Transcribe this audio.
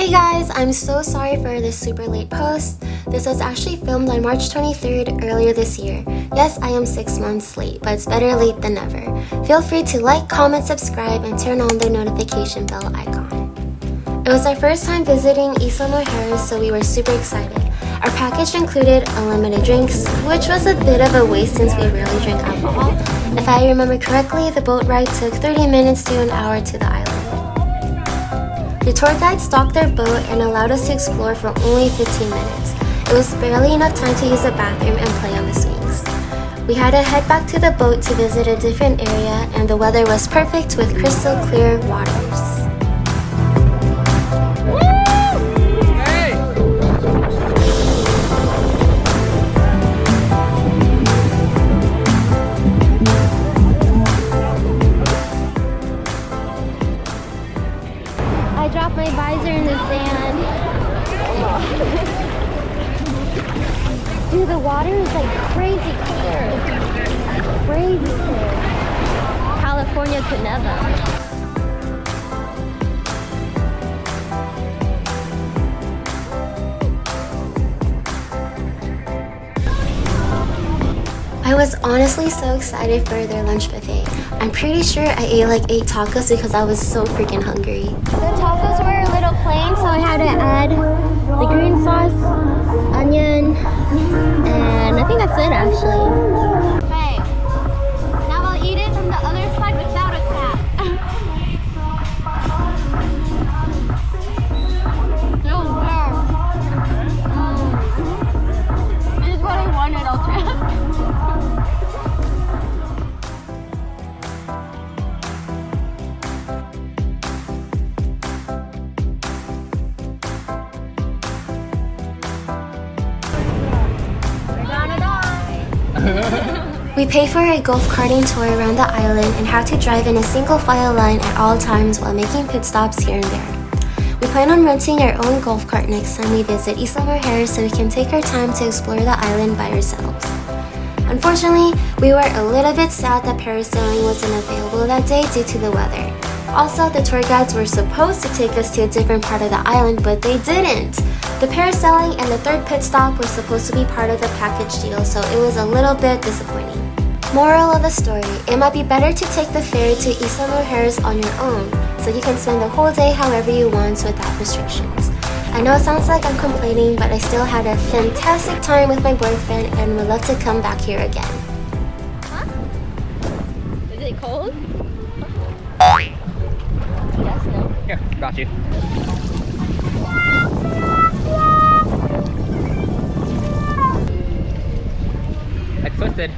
Hey guys, I'm so sorry for this super late post. This was actually filmed on March 23rd earlier this year. Yes, I am 6 months late, but it's better late than never. Feel free to like, comment, subscribe, and turn on the notification bell icon. It was our first time visiting Isla Mujeres, so we were super excited. Our package included unlimited drinks, which was a bit of a waste since we rarely drink alcohol. If I remember correctly, the boat ride took 30 minutes to an hour to the island. The tour guide stocked their boat and allowed us to explore for only 15 minutes. It was barely enough time to use the bathroom and play on the swings. We had to head back to the boat to visit a different area, and the weather was perfect with crystal clear waters. I dropped my visor in the sand. Dude, the water is like crazy clear. Crazy clear. California could never. I was honestly so excited for their lunch buffet. I'm pretty sure I ate like 8 tacos because I was so freaking hungry. The tacos were a little plain, so I had to add the green sauce, onion, and I think that's it actually. Hey, now I'll eat it from the other side without a cap. So good. This is what I wanted, Ultra. We paid for a golf carting tour around the island and had to drive in a single file line at all times while making pit stops here and there. We plan on renting our own golf cart next time we visit Isla Mujeres so we can take our time to explore the island by ourselves. Unfortunately, we were a little bit sad that parasailing wasn't available that day due to the weather. Also, the tour guides were supposed to take us to a different part of the island, but they didn't. The parasailing and the third pit stop were supposed to be part of the package deal, so it was a little bit disappointing. Moral of the story, it might be better to take the ferry to Isla Mujeres on your own, so you can spend the whole day however you want without restrictions. I know it sounds like I'm complaining, but I still had a fantastic time with my boyfriend and would love to come back here again. Huh? Is it cold? Yes, no. Here, got you. I twisted.